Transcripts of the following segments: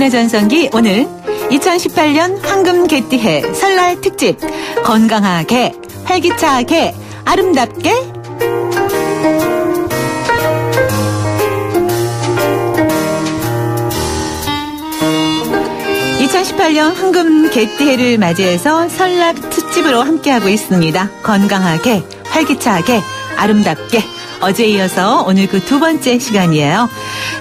당신의 전성기 오늘 2018년 황금 개띠해 설날 특집 건강하게 활기차게 아름답게 2018년 황금 개띠해를 맞이해서 설날 특집으로 함께하고 있습니다. 건강하게 활기차게 아름답게 어제에 이어서 오늘 그 두 번째 시간이에요.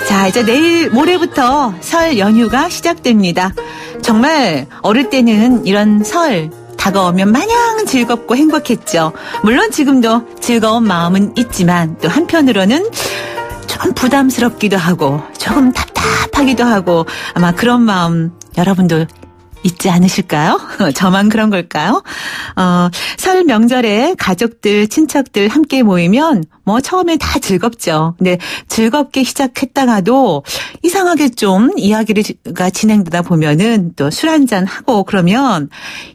자, 이제 내일 모레부터 설 연휴가 시작됩니다. 정말 어릴 때는 이런 설 다가오면 마냥 즐겁고 행복했죠. 물론 지금도 즐거운 마음은 있지만 또 한편으로는 좀 부담스럽기도 하고 조금 답답하기도 하고 아마 그런 마음 여러분도 있지 않으실까요? 저만 그런 걸까요? 설 명절에 가족들, 친척들 함께 모이면 뭐 처음에 다 즐겁죠. 근데 즐겁게 시작했다가도 이상하게 좀 이야기가 진행되다 보면은 또 술 한잔 하고 그러면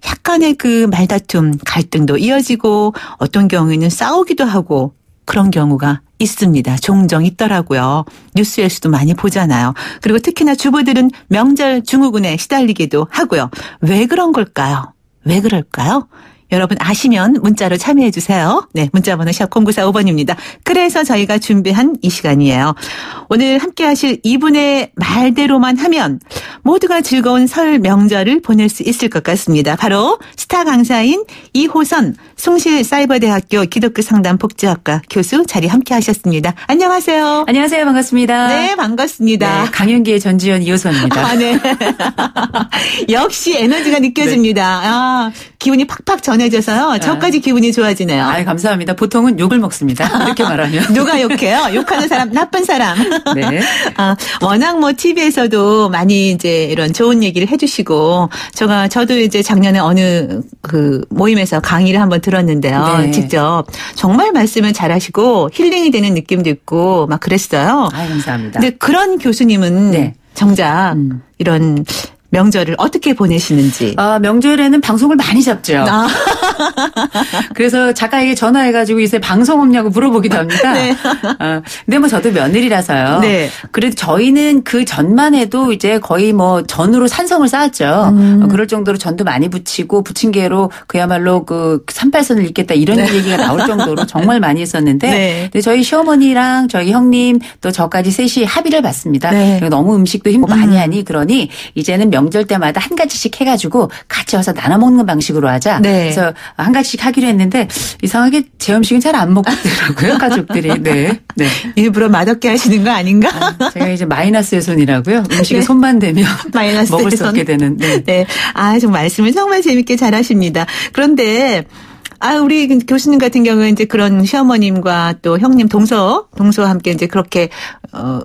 약간의 그 말다툼, 갈등도 이어지고 어떤 경우에는 싸우기도 하고 그런 경우가 있습니다. 종종 있더라고요. 뉴스에서도 많이 보잖아요. 그리고 특히나 주부들은 명절 증후군에 시달리기도 하고요. 왜 그런 걸까요? 왜 그럴까요? 여러분 아시면 문자로 참여해 주세요. 네, 문자번호 샵 0945번입니다. 그래서 저희가 준비한 이 시간이에요. 오늘 함께 하실 이분의 말대로만 하면 모두가 즐거운 설 명절을 보낼 수 있을 것 같습니다. 바로 스타 강사인 이호선 숭실사이버대학교 기독교 상담 복지학과 교수 자리 함께 하셨습니다. 안녕하세요. 안녕하세요. 반갑습니다. 네, 반갑습니다. 네, 강연계의 전지현 이호선입니다. 아, 네. 역시 에너지가 느껴집니다. 네. 아, 기운이 팍팍 전해져서요. 저까지 기분이 좋아지네요. 아, 감사합니다. 보통은 욕을 먹습니다. 이렇게 말하면. 누가 욕해요? 욕하는 사람, 나쁜 사람. 네. 워낙 뭐 TV에서도 많이 이제 이런 좋은 얘기를 해주시고, 저도 이제 작년에 어느 그 모임에서 강의를 한번 들었는데요. 네. 직접 정말 말씀을 잘하시고 힐링이 되는 느낌도 있고 막 그랬어요. 아, 감사합니다. 근데 그런 교수님은 네. 정작 이런 명절을 어떻게 보내시는지. 명절에는 방송을 많이 잡죠. 그래서 작가에게 전화해가지고 요새 방송 없냐고 물어보기도 합니다. 네. 근데 뭐 저도 며느리라서요. 네. 그래도 저희는 그 전만 해도 이제 거의 뭐 전으로 산성을 쌓았죠. 그럴 정도로 전도 많이 부치고 부침개로 그야말로 그 38선을 읽겠다 이런 네. 얘기가 나올 정도로 정말 많이 했었는데 네. 근데 저희 시어머니랑 저희 형님 또 저까지 셋이 합의를 봤습니다. 네. 너무 음식도 힘 많이 하니 그러니 이제는 명절 때마다 한 가지씩 해가지고 같이 와서 나눠 먹는 방식으로 하자. 네. 그래서 한 가지씩 하기로 했는데 이상하게 제 음식은 잘 안 먹더라고요. 가족들이. 네. 네. 일부러 맛없게 하시는 거 아닌가? 제가 이제 마이너스의 손이라고요. 음식에 네. 손만 대면 먹을 수 없게 되는. 네. 네. 좀 말씀을 정말 재밌게 잘하십니다. 그런데 우리 교수님 같은 경우는 이제 그런 시어머님과 또 형님 동서와 함께 이제 그렇게,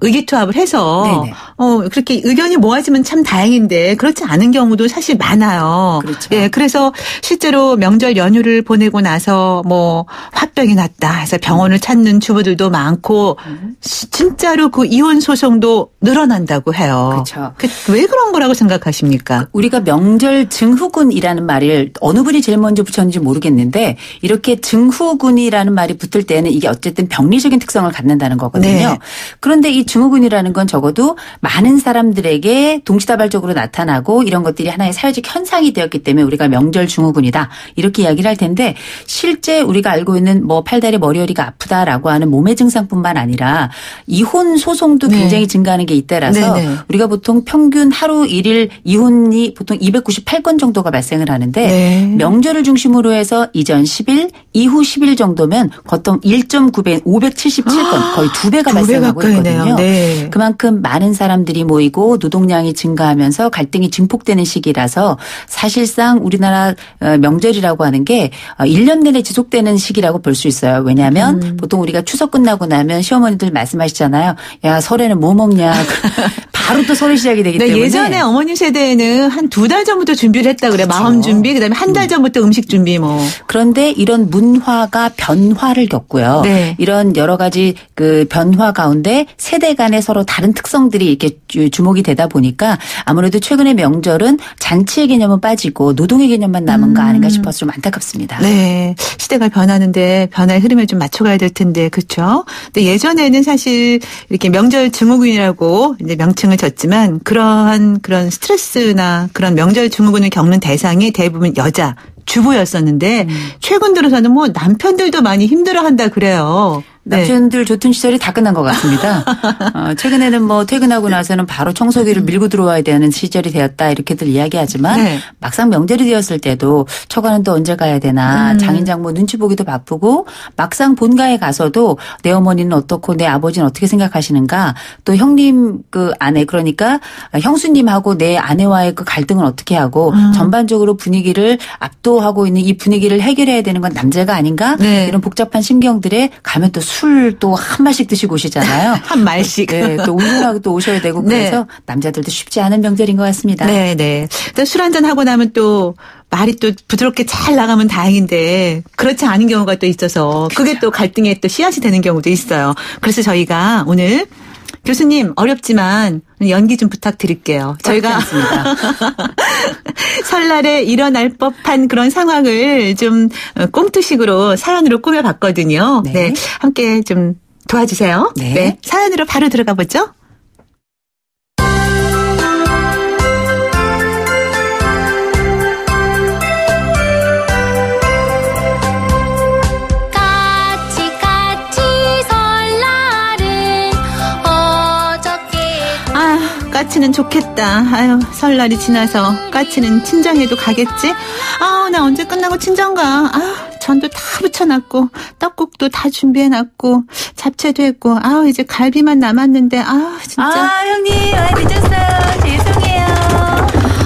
의기투합을 해서, 네네. 그렇게 의견이 모아지면 참 다행인데, 그렇지 않은 경우도 사실 많아요. 그렇죠. 예, 그래서 실제로 명절 연휴를 보내고 나서 뭐, 화병이 났다 해서 병원을 찾는 주부들도 많고, 진짜로 그 이혼 소송도 늘어난다고 해요. 그렇죠. 왜 그런 거라고 생각하십니까? 우리가 명절 증후군이라는 말을 어느 분이 제일 먼저 붙였는지 모르겠는데, 이렇게 증후군이라는 말이 붙을 때는 이게 어쨌든 병리적인 특성을 갖는다는 거거든요. 네. 그런데 이 증후군이라는 건 적어도 많은 사람들에게 동시다발적으로 나타나고 이런 것들이 하나의 사회적 현상이 되었기 때문에 우리가 명절 증후군이다 이렇게 이야기를 할 텐데 실제 우리가 알고 있는 뭐 팔다리 머리허리가 아프다라고 하는 몸의 증상뿐만 아니라 이혼 소송도 네. 굉장히 증가하는 게 잇따라서 네네. 우리가 보통 평균 하루 1일 이혼이 보통 298건 정도가 발생을 하는데 네. 명절을 중심으로 해서 이전 10일, 이후 10일 정도면 거점 1.9배, 577건 거의 2배가 발생하고 있거든요. 네. 그만큼 많은 사람들이 모이고 노동량이 증가하면서 갈등이 증폭되는 시기라서 사실상 우리나라 명절이라고 하는 게 1년 내내 지속되는 시기라고 볼 수 있어요. 왜냐하면 보통 우리가 추석 끝나고 나면 시어머니들 말씀하시잖아요. 야, 설에는 뭐 먹냐. 바로 또 설이 시작이 되기 때문에. 예전에 어머님 세대에는 한 2달 전부터 준비를 했다 그래. 그렇죠. 마음 준비, 그다음에 한 달 전부터 음식 준비 뭐. 그런데 이런 문화가 변화를 겪고요. 네. 이런 여러 가지 그 변화 가운데 세대 간에 서로 다른 특성들이 이렇게 주목이 되다 보니까 아무래도 최근의 명절은 잔치의 개념은 빠지고 노동의 개념만 남은 거 아닌가 싶어서 좀 안타깝습니다. 네. 시대가 변하는데 변화의 흐름에 좀 맞춰가야 될 텐데 그렇죠. 근데 예전에는 사실 이렇게 명절 증후군이라고 이제 명칭을 줬지만 그런 스트레스나 그런 명절 증후군을 겪는 대상이 대부분 여자 주부였었는데 최근 들어서는 뭐 남편들도 많이 힘들어한다 그래요. 남편들 좋던 시절이 다 끝난 것 같습니다. 최근에는 뭐 퇴근하고 나서는 바로 청소기를 밀고 들어와야 되는 시절이 되었다 이렇게들 이야기하지만 네. 막상 명절이 되었을 때도 처가는 또 언제 가야 되나 장인 장모 눈치 보기도 바쁘고 막상 본가에 가서도 내 어머니는 어떻고 내 아버지는 어떻게 생각하시는가 또 형님 그 아내 그러니까 형수님하고 내 아내와의 그 갈등은 어떻게 하고 전반적으로 분위기를 압도하고 있는 이 분위기를 해결해야 되는 건 남자가 아닌가 네. 이런 복잡한 심경들에 가면 또 술 또 한 말씩 드시고 오시잖아요. 한 말씩. 네, 또 운동하고 또 오셔야 되고 그래서 네. 남자들도 쉽지 않은 명절인 것 같습니다. 네, 네. 술 한잔 하고 나면 또 말이 또 부드럽게 잘 나가면 다행인데 그렇지 않은 경우가 또 있어서 그게 또 갈등의 또 씨앗이 되는 경우도 있어요. 그래서 저희가 오늘 교수님 어렵지만 연기 좀 부탁드릴게요. 저희가 설날에 일어날 법한 그런 상황을 좀 꽁트식으로 사연으로 꾸며봤거든요. 네. 네. 함께 좀 도와주세요. 네. 네. 사연으로 바로 들어가 보죠. 까치는 좋겠다. 아유, 설날이 지나서 까치는 친정에도 가겠지? 아우, 나 언제 끝나고 친정 가? 아유, 전도 다 부쳐놨고, 떡국도 다 준비해놨고, 잡채도 했고, 아우, 이제 갈비만 남았는데, 아우, 진짜. 아, 형님, 늦었어요. 죄송해요.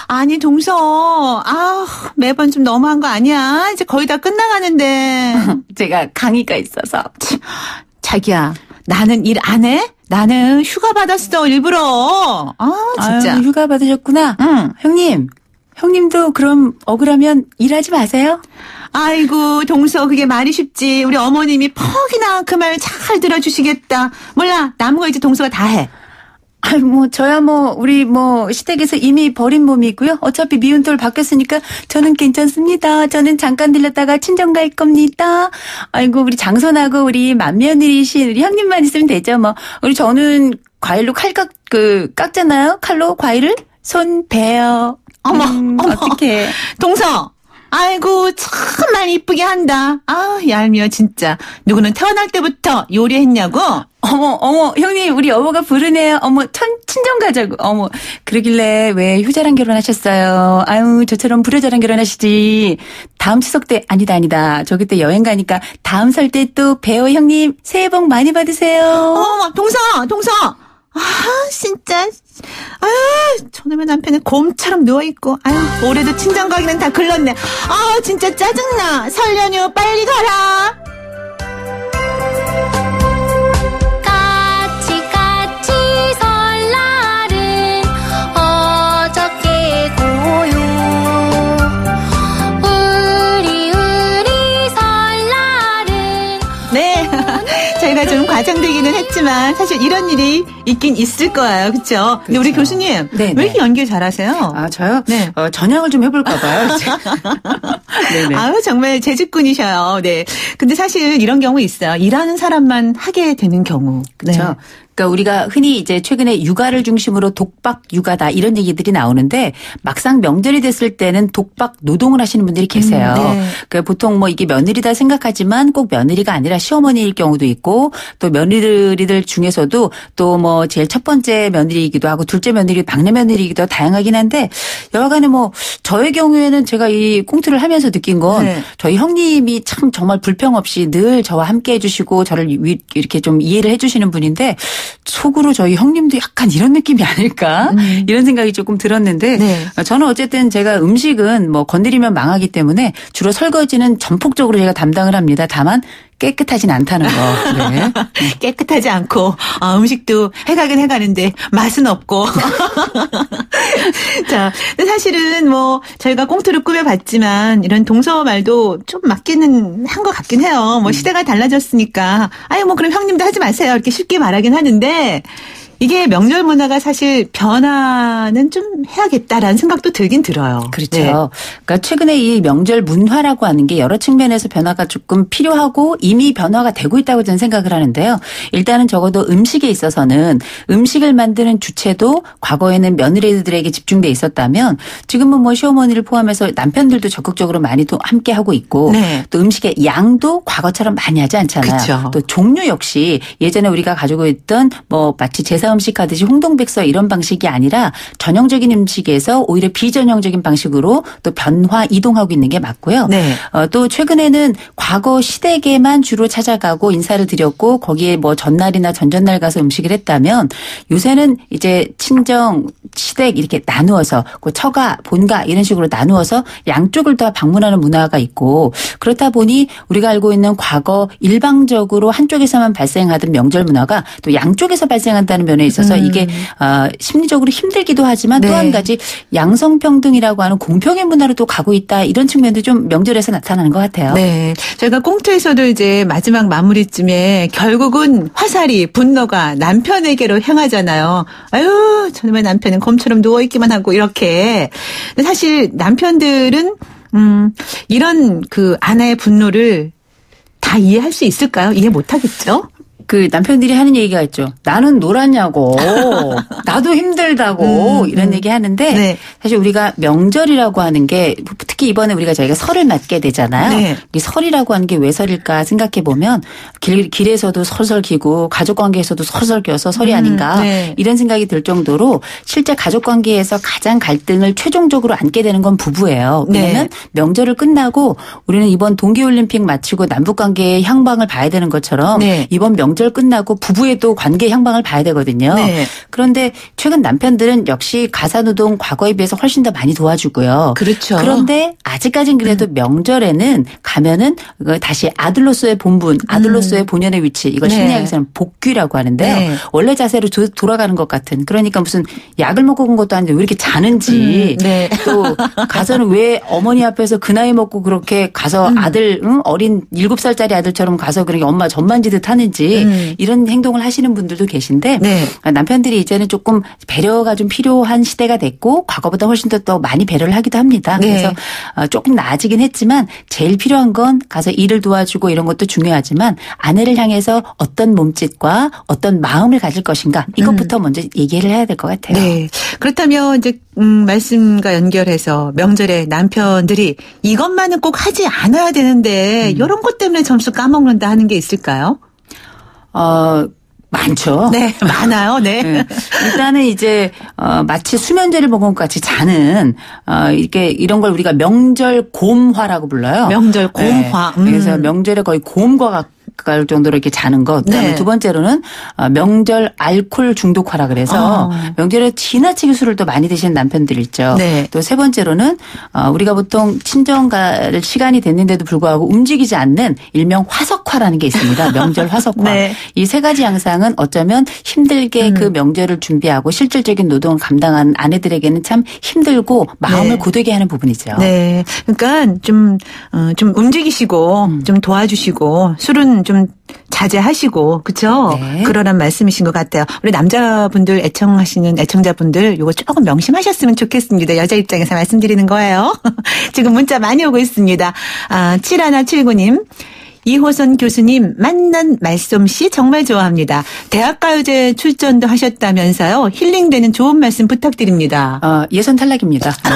아니, 동서. 아우, 매번 좀 너무한 거 아니야? 이제 거의 다 끝나가는데. 제가 강의가 있어서. 자기야, 나는 일 안 해? 나는 휴가 받았어, 일부러. 아, 진짜. 아유, 휴가 받으셨구나. 응. 형님도 그럼 억울하면 일하지 마세요. 아이고, 동서, 그게 말이 쉽지. 우리 어머님이 퍽이나 그 말 잘 들어주시겠다. 몰라, 남은 거 이제 동서가 다 해. 아유, 저야 우리 시댁에서 이미 버린 몸이고요. 어차피 미운 돌 바뀌었으니까 저는 괜찮습니다. 저는 잠깐 들렸다가 친정 갈 겁니다. 아이고, 우리 장손하고 우리 맏며느리신 우리 형님만 있으면 되죠, 우리 저는 과일로 깎잖아요. 칼로 과일을 손 베어. 어머. 어떡해. 동서. 아이고, 참 많이 이쁘게 한다. 아, 얄미워, 진짜. 누구는 태어날 때부터 요리했냐고? 어머, 형님, 우리 여보가 부르네요. 친정 가자고. 그러길래 왜 효자랑 결혼하셨어요? 아유, 저처럼 불효자랑 결혼하시지. 다음 추석 때, 아니다. 저기 때 여행 가니까 다음 설 때 또 배우 형님, 새해 복 많이 받으세요. 어머, 동서. 아, 진짜. 아유, 저놈의 남편은 곰처럼 누워있고, 아유, 올해도 친정 가기는 다 글렀네. 아, 진짜 짜증나. 설 연휴 빨리 가라. 까치 설날은 어저께 고요. 우리 설날은. 네. 저희가 좀 과장되기는 했지만 사실 이런 일이 있긴 있을 거예요. 그렇죠? 근데 우리 교수님 네, 왜 이렇게 연기를 잘하세요? 아, 저요? 네. 전향을 좀 해볼까 봐요. 네네. 아유, 정말 재주꾼이셔요. 네. 근데 사실 이런 경우 있어요. 일하는 사람만 하게 되는 경우. 그렇죠. 네. 그러니까 우리가 흔히 이제 최근에 육아를 중심으로 독박 육아다 이런 얘기들이 나오는데 막상 명절이 됐을 때는 독박 노동을 하시는 분들이 계세요. 네. 그러니까 보통 이게 며느리다 생각하지만 꼭 며느리가 아니라 시어머니일 경우도 있고 또 며느리들 중에서도 또 제일 첫 번째 며느리이기도 하고 둘째 며느리, 막내 며느리이기도 하고 다양하긴 한데 여하간에 저의 경우에는 제가 이 꽁트를 하면서 느낀 건 네. 저희 형님이 참 정말 불평 없이 늘 저와 함께 해주시고 저를 이렇게 좀 이해를 해주시는 분인데 속으로 저희 형님도 약간 이런 느낌이 아닐까 이런 생각이 조금 들었는데 네. 저는 어쨌든 제가 음식은 건드리면 망하기 때문에 주로 설거지는 전폭적으로 제가 담당을 합니다. 다만 깨끗하진 않다는 거. 네. 깨끗하지 않고 음식도 해가긴 해가는데 맛은 없고. 자, 근데 사실은 뭐 저희가 꽁트를 꾸며봤지만 이런 동서 말도 좀 맞기는 한 것 같긴 해요. 뭐 시대가 달라졌으니까 아유 뭐 그럼 형님도 하지 마세요 이렇게 쉽게 말하긴 하는데 이게 명절 문화가 사실 변화는 좀 해야겠다라는 생각도 들긴 들어요. 그렇죠. 네. 그러니까 최근에 이 명절 문화라고 하는 게 여러 측면에서 변화가 조금 필요하고 이미 변화가 되고 있다고 저는 생각을 하는데요. 일단은 적어도 음식에 있어서는 음식을 만드는 주체도 과거에는 며느리들에게 집중돼 있었다면 지금은 뭐 시어머니를 포함해서 남편들도 적극적으로 많이 또 함께 하고 있고 네. 또 음식의 양도 과거처럼 많이 하지 않잖아요. 그렇죠. 또 종류 역시 예전에 우리가 가지고 있던 뭐 마치 제사 음식 하듯이 홍동백서 이런 방식이 아니라 전형적인 음식에서 오히려 비전형적인 방식으로 또 변화 이동하고 있는 게 맞고요. 네. 또 최근에는 과거 시댁에만 주로 찾아가고 인사를 드렸고 거기에 뭐 전날이나 전전날 가서 음식을 했다면 요새는 이제 친정 시댁 이렇게 나누어서 그 처가 본가 이런 식으로 나누어서 양쪽을 다 방문하는 문화가 있고 그렇다 보니 우리가 알고 있는 과거 일방적으로 한쪽에서만 발생하던 명절 문화가 또 양쪽에서 발생한다는 면에 있어서 이게 심리적으로 힘들기도 하지만 또 한 가지 양성평등이라고 하는 공평의 문화로 또 가고 있다 이런 측면도 좀 명절에서 나타나는 것 같아요. 네. 저희가 꽁트에서도 이제 마지막 마무리쯤에 결국은 화살이 분노가 남편에게로 향하잖아요. 아유, 저놈의 남편은 곰처럼 누워있기만 하고 이렇게. 근데 사실 남편들은 이런 그 아내의 분노를 다 이해할 수 있을까요? 이해 못하겠죠? 그 남편들이 하는 얘기가 있죠. 나는 놀았냐고. 나도 힘들다고. 이런 얘기 하는데 네. 사실 우리가 명절이라고 하는 게 특히 이번에 저희가 설을 맞게 되잖아요. 네. 이 설이라고 하는 게 왜 설일까 생각해 보면 길에서도 설설 기고 가족관계에서도 설설 껴서 설이 아닌가 네. 이런 생각이 들 정도로 실제 가족관계에서 가장 갈등을 최종적으로 안게 되는 건 부부예요. 왜냐하면 네. 명절을 끝나고 우리는 이번 동계올림픽 마치고 남북관계의 향방을 봐야 되는 것처럼 네. 이번 명절 끝나고 부부의 또 관계 향방을 봐야 되거든요. 네. 그런데 최근 남편들은 역시 가사노동 과거에 비해서 훨씬 더 많이 도와주고요. 그렇죠. 그런데 아직까진 그래도 명절에는 가면은 다시 아들로서의 본분, 아들로서의 본연의 위치 이걸 네. 심리학에서는 복귀라고 하는데요. 네. 원래 자세로 돌아가는 것 같은 그러니까 무슨 약을 먹고 온 것도 아닌데 왜 이렇게 자는지 네. 또 가서는 왜 어머니 앞에서 그 나이 먹고 그렇게 가서 아들 어린 7살짜리 아들처럼 가서 그렇게 엄마 전만지듯 하는지 이런 행동을 하시는 분들도 계신데 네. 남편들이 이제는 조금 배려가 좀 필요한 시대가 됐고 과거보다 훨씬 더 많이 배려를 하기도 합니다. 네. 그래서 조금 나아지긴 했지만 제일 필요한 건 가서 일을 도와주고 이런 것도 중요하지만 아내를 향해서 어떤 몸짓과 어떤 마음을 가질 것인가 이것부터 먼저 얘기를 해야 될 것 같아요. 네. 그렇다면 이제 말씀과 연결해서 명절에 남편들이 이것만은 꼭 하지 않아야 되는데 이런 것 때문에 점수 까먹는다 하는 게 있을까요? 많죠. 네, 많아요. 네. 네. 일단은 이제 마치 수면제를 먹은 것 같이 자는 이렇게 이런 걸 우리가 명절 곰화라고 불러요. 명절 곰화. 네. 그래서 명절에 거의 곰과 갈 정도로 이렇게 자는 것. 그다음에 네. 두 번째로는 명절 알코올 중독화라 그래서 명절에 지나치게 술을 또 많이 드시는 남편들 있죠. 네. 또 세 번째로는 우리가 보통 친정갈 시간이 됐는데도 불구하고 움직이지 않는 일명 화석화라는 게 있습니다. 명절 화석화. 네. 이 세 가지 양상은 어쩌면 힘들게 그 명절을 준비하고 실질적인 노동을 감당한 아내들에게는 참 힘들고 마음을 네. 고되게 하는 부분이죠. 네. 그러니까 좀 움직이시고 좀 도와주시고 술은 좀 자제하시고 그렇죠? 네. 그러란 말씀이신 것 같아요. 우리 남자분들 애청하시는 애청자분들 이거 조금 명심하셨으면 좋겠습니다. 여자 입장에서 말씀드리는 거예요. 지금 문자 많이 오고 있습니다. 7179님. 이호선 교수님 만난 말솜씨 정말 좋아합니다. 대학가요제 출전도 하셨다면서요. 힐링되는 좋은 말씀 부탁드립니다. 예선 탈락입니다. 네.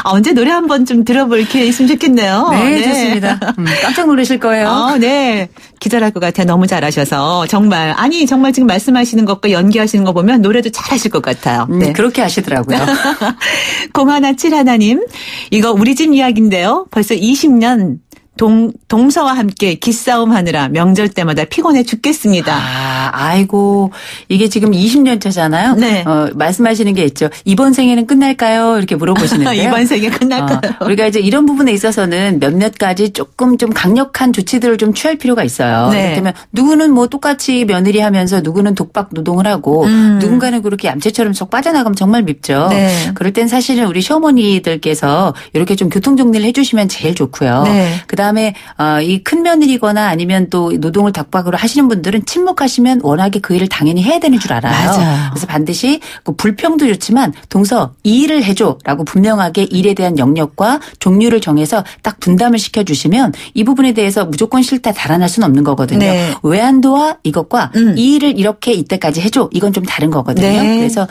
언제 노래 한번 좀 들어볼 기회 있으면 좋겠네요. 네, 좋습니다. 깜짝 놀라실 거예요. 네. 기절할 것 같아요. 너무 잘하셔서. 정말. 아니, 정말 지금 말씀하시는 것과 연기하시는 거 보면 노래도 잘하실 것 같아요. 네. 그렇게 하시더라고요. 0171님. 이거 우리 집 이야기인데요. 벌써 20년 동서와 함께 기싸움 하느라 명절 때마다 피곤해 죽겠습니다. 아이고 이게 지금 20년 차잖아요. 네. 말씀하시는 게 있죠. 이번 생에는 끝날까요? 이렇게 물어보시는데요. 이번 생에 끝날까요? 우리가 이제 이런 부분에 있어서는 몇몇 가지 조금 좀 강력한 조치들을 좀 취할 필요가 있어요. 네. 그렇다면 누구는 뭐 똑같이 며느리 하면서 누구는 독박 노동을 하고 누군가는 그렇게 얌체처럼 쏙 빠져나가면 정말 밉죠. 네. 그럴 땐 사실은 우리 시어머니들께서 이렇게 좀 교통정리를 해주시면 제일 좋고요. 네. 그다음에 이 큰 며느리거나 아니면 또 노동을 독박으로 하시는 분들은 침묵하시면 워낙에 그 일을 당연히 해야 되는 줄 알아요. 맞아요. 그래서 반드시 그 불평도 좋지만 동서 이 일을 해줘라고 분명하게 일에 대한 영역과 종류를 정해서 딱 분담을 시켜주시면 이 부분에 대해서 무조건 싫다 달아날 수는 없는 거거든요. 네. 왜 안 도와 이것과 이 일을 이렇게 이때까지 해줘 이건 좀 다른 거거든요. 네. 그래서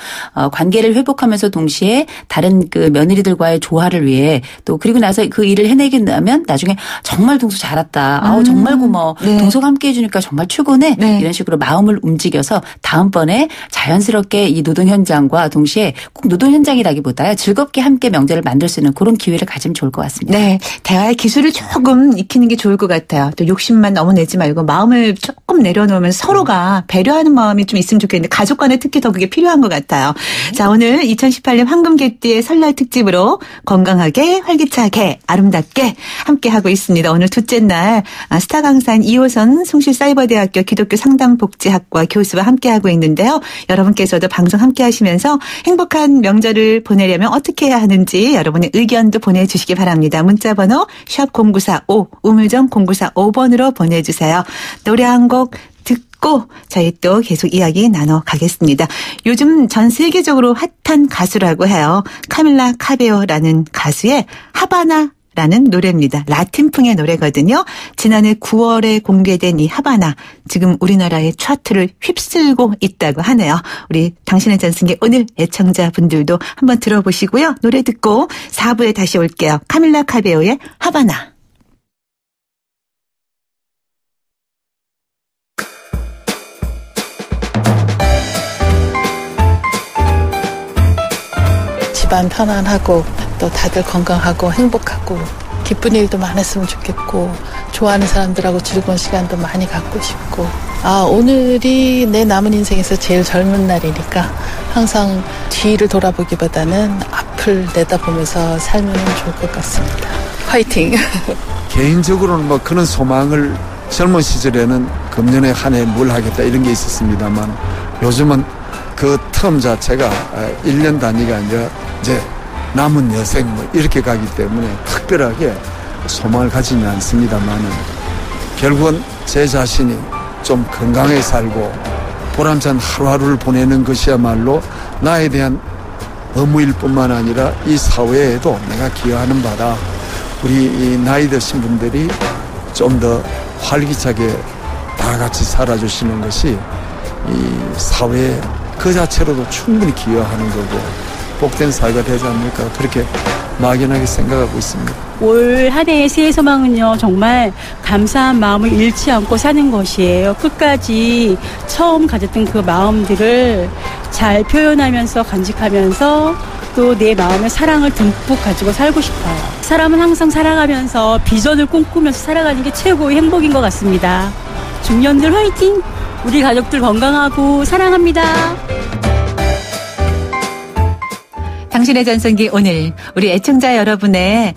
관계를 회복하면서 동시에 다른 그 며느리들과의 조화를 위해 또 그리고 나서 그 일을 해내게 되면 나중에 정말 동서 잘 왔다. 아우 정말 고마워. 네. 동서가 함께 해주니까 정말 최고네. 네. 이런 식으로 마음을 움직여서 다음번에 자연스럽게 이 노동 현장과 동시에 꼭 노동 현장이라기보다요. 즐겁게 함께 명절을 만들 수 있는 그런 기회를 가지면 좋을 것 같습니다. 네. 대화의 기술을 조금 익히는 게 좋을 것 같아요. 또 욕심만 너무 내지 말고 마음을 조금 내려놓으면 서로가 배려하는 마음이 좀 있으면 좋겠는데 가족 간에 특히 더 그게 필요한 것 같아요. 자, 오늘 2018년 황금개띠의 설날 특집으로 건강하게 활기차게 아름답게 함께하고 있습니다. 오늘 둘째 날 스타 강사인 이호선 숭실사이버대학교 기독교 상담복지학과 교수와 함께하고 있는데요. 여러분께서도 방송 함께하시면서 행복한 명절을 보내려면 어떻게 해야 하는지 여러분의 의견도 보내주시기 바랍니다. 문자번호 샵 0945 우물정 0945번으로 보내주세요. 노래 한 곡 듣고 저희 또 계속 이야기 나눠가겠습니다. 요즘 전 세계적으로 핫한 가수라고 해요. 카밀라 카베오라는 가수의 하바나 라는 노래입니다. 라틴풍의 노래거든요. 지난해 9월에 공개된 이 하바나 지금 우리나라의 차트를 휩쓸고 있다고 하네요. 우리 당신의 전승기 오늘 애청자분들도 한번 들어보시고요. 노래 듣고 4부에 다시 올게요. 카밀라 카베오의 하바나. 집안 편안하고 또 다들 건강하고 행복하고 기쁜 일도 많았으면 좋겠고 좋아하는 사람들하고 즐거운 시간도 많이 갖고 싶고 오늘이 내 남은 인생에서 제일 젊은 날이니까 항상 뒤를 돌아보기보다는 앞을 내다보면서 살면 좋을 것 같습니다. 화이팅! 개인적으로는 뭐 그런 소망을 젊은 시절에는 금년에 한 해 뭘 하겠다 이런 게 있었습니다만 요즘은 그 텀 자체가 1년 단위가 아니라 이제 남은 여생 뭐 이렇게 가기 때문에 특별하게 소망을 가지는 않습니다만은 결국은 제 자신이 좀 건강하게 살고 보람찬 하루하루를 보내는 것이야말로 나에 대한 의무일 뿐만 아니라 이 사회에도 내가 기여하는 바다. 우리 이 나이 드신 분들이 좀 더 활기차게 다 같이 살아주시는 것이 이 사회에 그 자체로도 충분히 기여하는 거고 복된 사회가 되지 않을까 그렇게 막연하게 생각하고 있습니다. 올 한 해의 새해 소망은요 정말 감사한 마음을 잃지 않고 사는 것이에요. 끝까지 처음 가졌던 그 마음들을 잘 표현하면서 간직하면서 또 내 마음의 사랑을 듬뿍 가지고 살고 싶어요. 사람은 항상 살아가면서 비전을 꿈꾸면서 살아가는 게 최고의 행복인 것 같습니다. 중년들 화이팅! 우리 가족들 건강하고 사랑합니다. 당신의 전성기 오늘 우리 애청자 여러분의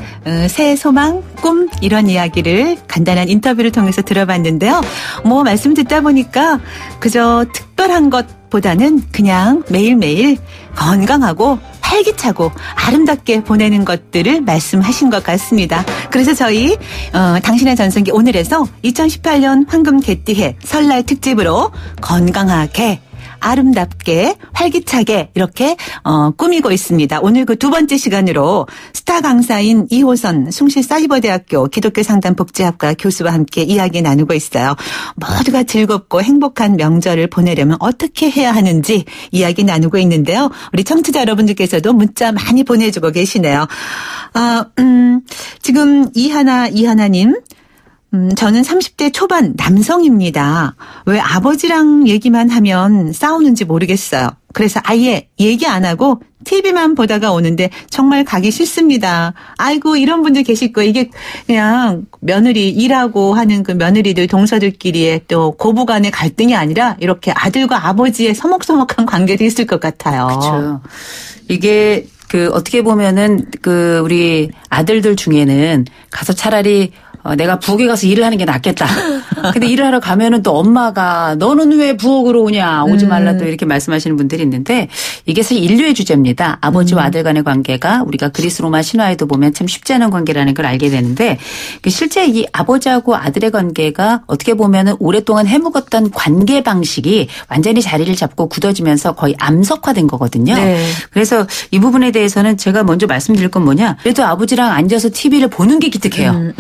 새해 소망, 꿈 이런 이야기를 간단한 인터뷰를 통해서 들어봤는데요. 뭐 말씀 듣다 보니까 그저 특별한 것보다는 그냥 매일매일 건강하고 활기차고 아름답게 보내는 것들을 말씀하신 것 같습니다. 그래서 저희 당신의 전성기 오늘에서 2018년 황금 개띠해 설날 특집으로 건강하게 아름답게 활기차게 이렇게 꾸미고 있습니다. 오늘 그 두 번째 시간으로 스타 강사인 이호선 숭실사이버대학교 기독교 상담복지학과 교수와 함께 이야기 나누고 있어요. 모두가 즐겁고 행복한 명절을 보내려면 어떻게 해야 하는지 이야기 나누고 있는데요. 우리 청취자 여러분들께서도 문자 많이 보내주고 계시네요. 지금 이하나님 저는 30대 초반 남성입니다. 왜 아버지랑 얘기만 하면 싸우는지 모르겠어요. 그래서 아예 얘기 안 하고 TV만 보다가 오는데 정말 가기 싫습니다. 아이고 이런 분들 계실 거예요. 이게 그냥 며느리 일하고 하는 그 며느리들 동서들끼리의 또 고부간의 갈등이 아니라 이렇게 아들과 아버지의 서먹서먹한 관계도 있을 것 같아요. 그렇죠. 이게 어떻게 보면은 우리 아들들 중에는 가서 차라리 내가 부엌에 가서 일을 하는 게 낫겠다. 근데 일을 하러 가면은 또 엄마가 너는 왜 부엌으로 오냐 오지 말라 또 이렇게 말씀하시는 분들이 있는데 이게 사실 인류의 주제입니다. 아버지와 아들 간의 관계가 우리가 그리스 로마 신화에도 보면 참 쉽지 않은 관계라는 걸 알게 되는데 실제 이 아버지하고 아들의 관계가 어떻게 보면은 오랫동안 해묵었던 관계 방식이 완전히 자리를 잡고 굳어지면서 거의 암석화된 거거든요. 네. 그래서 이 부분에 대해서는 제가 먼저 말씀드릴 건 뭐냐. 그래도 아버지랑 앉아서 TV를 보는 게 기특해요.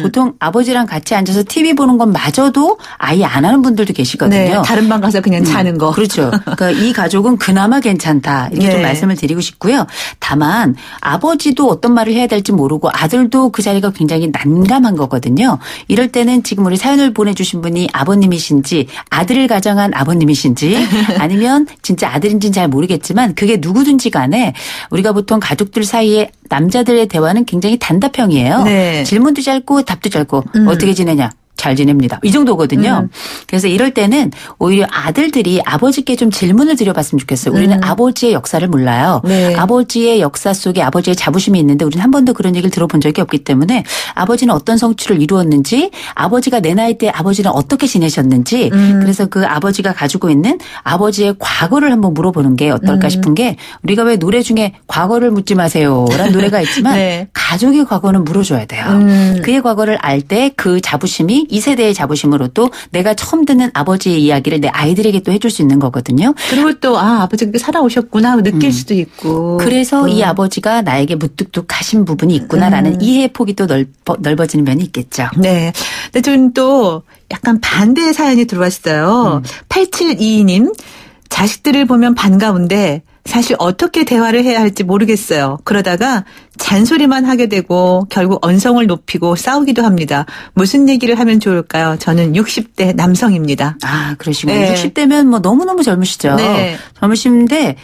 보통 아버지랑 같이 앉아서 TV 보는 건 마저도 아예 안 하는 분들도 계시거든요. 네, 다른 방 가서 그냥 자는 거. 그렇죠. 그러니까 이 가족은 그나마 괜찮다. 이렇게 네. 좀 말씀을 드리고 싶고요. 다만 아버지도 어떤 말을 해야 될지 모르고 아들도 그 자리가 굉장히 난감한 거거든요. 이럴 때는 지금 우리 사연을 보내주신 분이 아버님이신지 아들을 가정한 아버님이신지 아니면 진짜 아들인지는 잘 모르겠지만 그게 누구든지 간에 우리가 보통 가족들 사이에 남자들의 대화는 굉장히 단답형이에요. 네. 질문도 짧고 답도 짧고 어떻게 지내냐. 잘 지냅니다. 이 정도거든요. 그래서 이럴 때는 오히려 아들들이 아버지께 좀 질문을 드려봤으면 좋겠어요. 우리는 아버지의 역사를 몰라요. 네. 아버지의 역사 속에 아버지의 자부심이 있는데 우리는 한 번도 그런 얘기를 들어본 적이 없기 때문에 아버지는 어떤 성취를 이루었는지 아버지가 내 나이 때 아버지는 어떻게 지내셨는지 그래서 그 아버지가 가지고 있는 아버지의 과거를 한번 물어보는 게 어떨까 싶은 게 우리가 왜 노래 중에 과거를 묻지 마세요 라는 노래가 있지만 네. 가족의 과거는 물어줘야 돼요. 그의 과거를 알 때 그 자부심이 이 세대의 자부심으로 또 내가 처음 듣는 아버지의 이야기를 내 아이들에게 또 해줄 수 있는 거거든요. 그리고 또 아버지가 살아오셨구나 느낄 수도 있고. 그래서 이 아버지가 나에게 무뚝뚝하신 부분이 있구나라는 이해의 폭이 또 넓어지는 면이 있겠죠. 네. 근데 저는 또 약간 반대의 사연이 들어왔어요. 8722님. 자식들을 보면 반가운데 사실 어떻게 대화를 해야 할지 모르겠어요. 그러다가 잔소리만 하게 되고 결국 언성을 높이고 싸우기도 합니다. 무슨 얘기를 하면 좋을까요? 저는 60대 남성입니다. 아, 그러시군요. 네. 60대면 뭐 너무너무 젊으시죠. 네. 젊으신데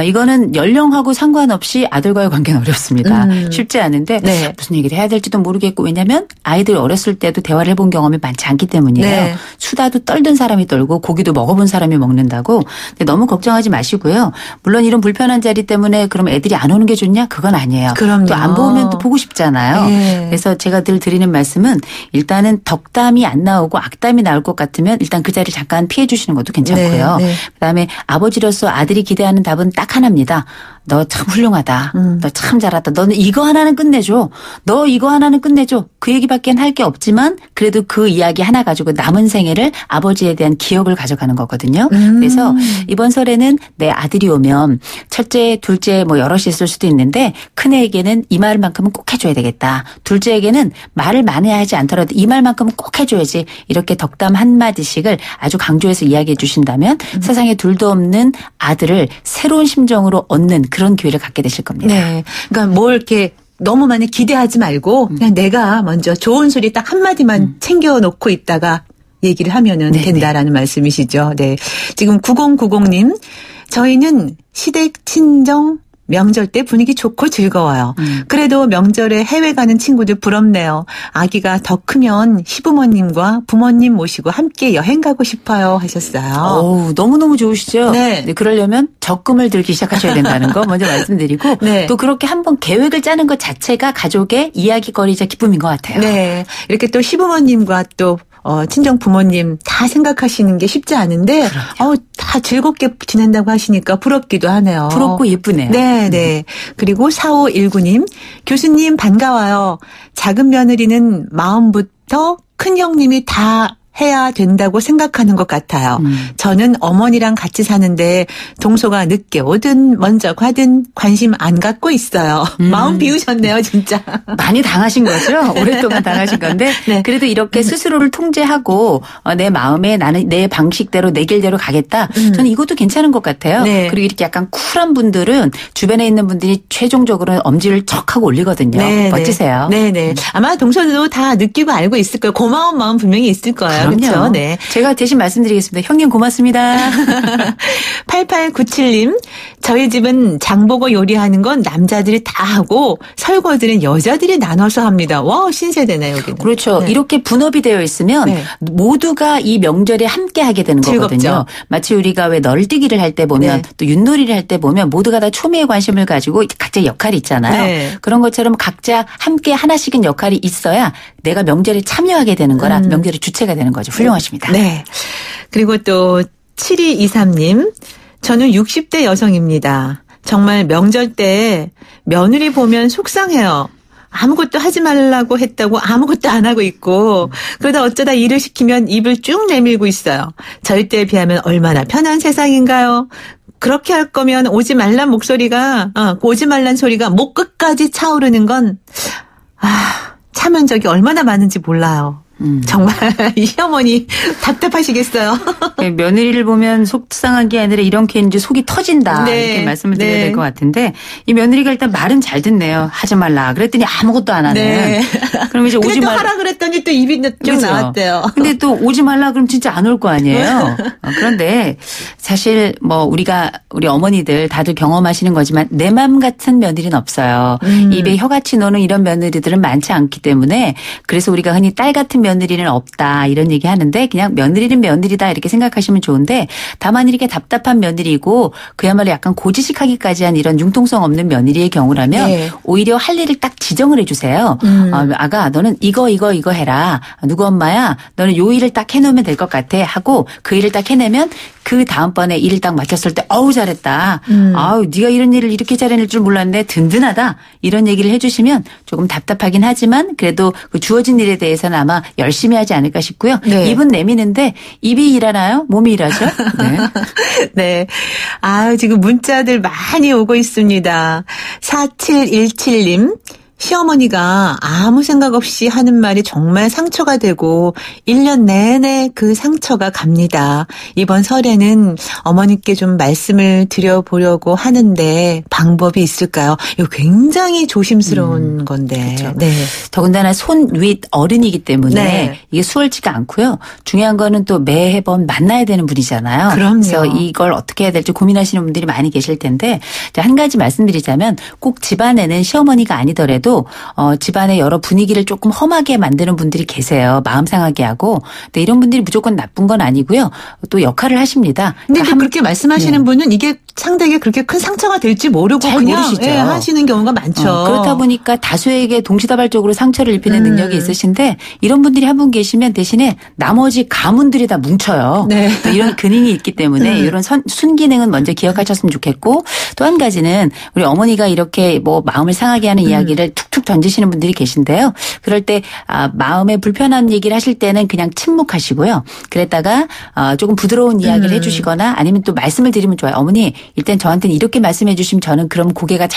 이거는 연령하고 상관없이 아들과의 관계는 어렵습니다. 쉽지 않은데 네. 무슨 얘기를 해야 될지도 모르겠고 왜냐하면 아이들이 어렸을 때도 대화를 해본 경험이 많지 않기 때문이에요. 네. 수다도 떨던 사람이 떨고 고기도 먹어본 사람이 먹는다고. 근데 너무 걱정하지 마시고요. 물론 이런 불편한 자리 때문에 그럼 애들이 안 오는 게 좋냐? 그건 아니에요. 그럼요. 또 안 보면 또 보고 싶잖아요. 네. 그래서 제가 늘 드리는 말씀은 일단은 덕담이 안 나오고 악담이 나올 것 같으면 일단 그 자리를 잠깐 피해 주시는 것도 괜찮고요. 네, 네. 그다음에 아버지로서 아들이 기대하는 답은 딱 하나입니다. 너 참 훌륭하다. 너 참 잘했다. 너는 이거 하나는 끝내줘. 너 이거 하나는 끝내줘. 그 얘기밖에 할 게 없지만 그래도 그 이야기 하나 가지고 남은 생애를 아버지에 대한 기억을 가져가는 거거든요. 그래서 이번 설에는 내 아들이 오면 첫째, 둘째 뭐 여럿이 있을 수도 있는데 큰애에게는 이 말만큼은 꼭 해줘야 되겠다. 둘째에게는 말을 많이 하지 않더라도 이 말만큼은 꼭 해줘야지. 이렇게 덕담 한마디씩을 아주 강조해서 이야기해 주신다면 세상에 둘도 없는 아들을 새로운 심정으로 얻는 그런 기회를 갖게 되실 겁니다. 네. 그러니까 뭘 이렇게 너무 많이 기대하지 말고 그냥 내가 먼저 좋은 소리 딱 한마디만 챙겨놓고 있다가 얘기를 하면은 네네. 된다라는 말씀이시죠. 네. 지금 9090님, 저희는 시댁 친정 명절 때 분위기 좋고 즐거워요. 그래도 명절에 해외 가는 친구들 부럽네요. 아기가 더 크면 시부모님과 부모님 모시고 함께 여행 가고 싶어요 하셨어요. 오, 너무너무 좋으시죠? 네. 그러려면 적금을 들기 시작하셔야 된다는 거 먼저 말씀드리고 네. 또 그렇게 한번 계획을 짜는 것 자체가 가족의 이야기거리자 기쁨인 것 같아요. 네. 이렇게 또 시부모님과 또 친정 부모님 다 생각하시는 게 쉽지 않은데 다 즐겁게 지낸다고 하시니까 부럽기도 하네요. 부럽고 예쁘네요. 네, 네. 그리고 4519님, 교수님 반가워요. 작은 며느리는 마음부터 큰 형님이 다 해야 된다고 생각하는 것 같아요. 저는 어머니랑 같이 사는데 동서가 늦게 오든 먼저 가든 관심 안 갖고 있어요. 마음 비우셨네요, 진짜. 많이 당하신 거죠? 오랫동안 당하신 건데 네. 그래도 이렇게 스스로를 통제하고 내 마음에 나는 내 방식대로 내 길대로 가겠다. 저는 이것도 괜찮은 것 같아요. 네. 그리고 이렇게 약간 쿨한 분들은 주변에 있는 분들이 최종적으로 엄지를 척 하고 올리거든요. 네, 멋지세요. 네네. 아마 동서도 다 느끼고 알고 있을 거예요. 고마운 마음 분명히 있을 거예요. 그렇죠? 네. 제가 대신 말씀드리겠습니다. 형님 고맙습니다. 8897님, 저희 집은 장보고 요리하는 건 남자들이 다 하고 설거지는 여자들이 나눠서 합니다. 와, 신세대네, 여기는. 그렇죠. 네. 이렇게 분업이 되어 있으면 네. 모두가 이 명절에 함께 하게 되는 즐겁죠. 거거든요. 마치 우리가 왜 널뛰기를 할 때 보면 네. 또 윷놀이를 할 때 보면 모두가 다 초미의 관심을 가지고 각자 역할이 있잖아요. 네. 그런 것처럼 각자 함께 하나씩은 역할이 있어야 내가 명절에 참여하게 되는 거라 명절의 주체가 되는 거죠. 훌륭하십니다. 네. 그리고 또 7223님, 저는 60대 여성입니다. 정말 명절 때 며느리 보면 속상해요. 아무것도 하지 말라고 했다고 아무것도 안 하고 있고 그러다 어쩌다 일을 시키면 입을 쭉 내밀고 있어요. 저희 때에 비하면 얼마나 편한 세상인가요? 그렇게 할 거면 오지 말란 오지 말란 소리가 목 끝까지 차오르는 건 참은 적이 얼마나 많은지 몰라요. 정말 이 시어머니 답답하시겠어요. 네, 며느리를 보면 속상한 게 아니라 이렇게 이제 속이 터진다. 네. 이렇게 말씀을 드려야 네. 될 것 같은데 이 며느리가 일단 말은 잘 듣네요. 하지 말라. 그랬더니 아무것도 안 하네. 네. 그럼 이제 근데 오지 또 말. 하라 그랬더니 또 입이 쭉 그렇죠. 나왔대요. 근데 또 오지 말라 그럼 진짜 안 올 거 아니에요. 그런데 사실 뭐 우리 어머니들 다들 경험하시는 거지만 내 맘 같은 며느리는 없어요. 입에 혀같이 노는 이런 며느리들은 많지 않기 때문에 그래서 우리가 흔히 딸 같은 며느리는 없다 이런 얘기 하는데 그냥 며느리는 며느리다 이렇게 생각하시면 좋은데 다만 이렇게 답답한 며느리고 그야말로 약간 고지식하기까지 한 이런 융통성 없는 며느리의 경우라면 네. 오히려 할 일을 딱 지정을 해 주세요. 아가 너는 이거 해라. 누구 엄마야 너는 요 일을 딱 해놓으면 될 것 같아 하고 그 일을 딱 해내면 그 다음번에 일을 딱 맡겼을 때 어우 잘했다. 아우 네가 이런 일을 이렇게 잘해낼 줄 몰랐네. 든든하다. 이런 얘기를 해 주시면 조금 답답하긴 하지만 그래도 그 주어진 일에 대해서는 아마 열심히 하지 않을까 싶고요. 네. 입은 내미는데 입이 일하나요? 몸이 일하죠? 네. 네. 지금 문자들 많이 오고 있습니다. 4717님. 시어머니가 아무 생각 없이 하는 말이 정말 상처가 되고 1년 내내 그 상처가 갑니다. 이번 설에는 어머니께 좀 말씀을 드려보려고 하는데 방법이 있을까요? 이거 굉장히 조심스러운 건데. 그렇죠. 네. 더군다나 손 윗 어른이기 때문에 네. 이게 수월치가 않고요. 중요한 거는 또 매번 만나야 되는 분이잖아요. 그럼요. 그래서 이걸 어떻게 해야 될지 고민하시는 분들이 많이 계실 텐데 한 가지 말씀드리자면 꼭 집안에는 시어머니가 아니더라도 집안의 여러 분위기를 조금 험하게 만드는 분들이 계세요. 마음 상하게 하고. 근데 이런 분들이 무조건 나쁜 건 아니고요. 또 역할을 하십니다. 근데 그러니까 그렇게 말씀하시는 분은 이게 상대에게 그렇게 큰 상처가 될지 모르고 잘 그냥 모르시죠. 하시는 경우가 많죠. 그렇다 보니까 다수에게 동시다발적으로 상처를 입히는 능력이 있으신데 이런 분들이 한 분 계시면 대신에 나머지 가문들이 다 뭉쳐요. 네. 이런 근인이 있기 때문에 이런 순기능은 먼저 기억하셨으면 좋겠고 또 한 가지는 우리 어머니가 이렇게 뭐 마음을 상하게 하는 이야기를 툭툭 던지시는 분들이 계신데요. 그럴 때 마음에 불편한 얘기를 하실 때는 그냥 침묵하시고요. 그랬다가 조금 부드러운 이야기를 해주시거나 아니면 또 말씀을 드리면 좋아요. 어머니 일단 저한테는 이렇게 말씀해 주시면 저는 그럼 고개가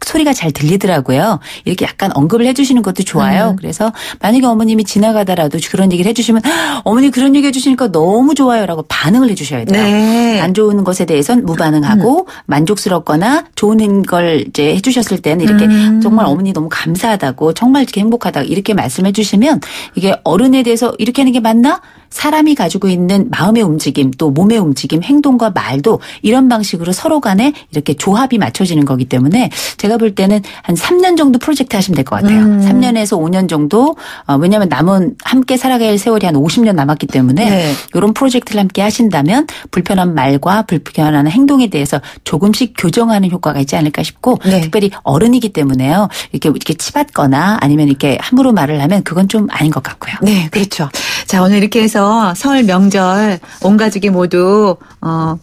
소리가 잘 들리더라고요. 이렇게 약간 언급을 해 주시는 것도 좋아요. 그래서 만약에 어머님이 지나가다라도 그런 얘기를 해 주시면 어머니 그런 얘기 해 주시니까 너무 좋아요라고 반응을 해 주셔야 돼요. 네. 안 좋은 것에 대해서는 무반응하고 만족스럽거나 좋은 걸 이제 해 주셨을 때는 이렇게 정말 어머니 너무 감사하다고 정말 이렇게 행복하다고 이렇게 말씀해 주시면 이게 어른에 대해서 이렇게 하는 게 맞나? 사람이 가지고 있는 마음의 움직임 또 몸의 움직임 행동과 말도 이런 방식으로 서로 간에 이렇게 조합이 맞춰지는 거기 때문에 제가 볼 때는 한 3년 정도 프로젝트 하시면 될 것 같아요. 3년에서 5년 정도 왜냐하면 남은 함께 살아가야 할 세월이 한 50년 남았기 때문에 네. 이런 프로젝트를 함께 하신다면 불편한 말과 불편한 행동에 대해서 조금씩 교정하는 효과가 있지 않을까 싶고 네. 특별히 어른이기 때문에요. 이렇게 치받거나 아니면 이렇게 함부로 말을 하면 그건 좀 아닌 것 같고요. 네, 그렇죠. 자, 오늘 이렇게 해서 그래서 설 명절 온 가족이 모두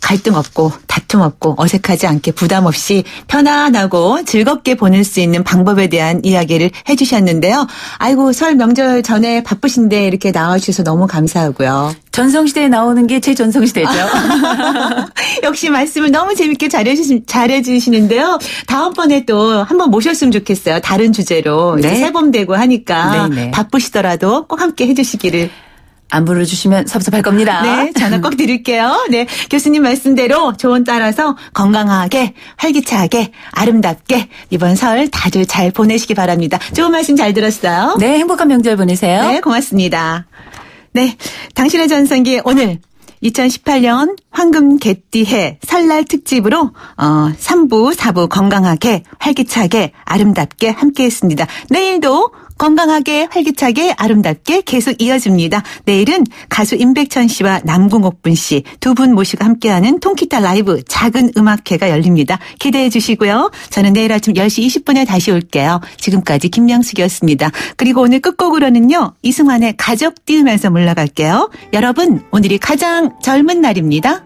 갈등 없고 다툼 없고 어색하지 않게 부담 없이 편안하고 즐겁게 보낼 수 있는 방법에 대한 이야기를 해주셨는데요. 아이고 설 명절 전에 바쁘신데 이렇게 나와주셔서 너무 감사하고요. 전성시대에 나오는 게 제 전성시대죠. 역시 말씀을 너무 재밌게 잘해주시는데요. 다음번에 또 한번 모셨으면 좋겠어요. 다른 주제로. 네. 이제 새봄 되고 하니까 네네. 바쁘시더라도 꼭 함께 해주시기를. 안 불러주시면 섭섭할 겁니다. 네, 전화 꼭 드릴게요. 네, 교수님 말씀대로 조언 따라서 건강하게, 활기차게, 아름답게 이번 설 다들 잘 보내시기 바랍니다. 좋은 말씀 잘 들었어요. 네, 행복한 명절 보내세요. 네, 고맙습니다. 네, 당신의 전성기 오늘 2018년 황금 개띠해 설날 특집으로 3부, 4부 건강하게, 활기차게, 아름답게 함께했습니다. 내일도 건강하게, 활기차게, 아름답게 계속 이어집니다. 내일은 가수 임백천 씨와 남궁옥분 씨 두 분 모시고 함께하는 통기타 라이브 작은 음악회가 열립니다. 기대해 주시고요. 저는 내일 아침 10시 20분에 다시 올게요. 지금까지 김명숙이었습니다. 그리고 오늘 끝곡으로는요. 이승환의 가족 띄우면서 물러갈게요. 여러분 오늘이 가장 젊은 날입니다.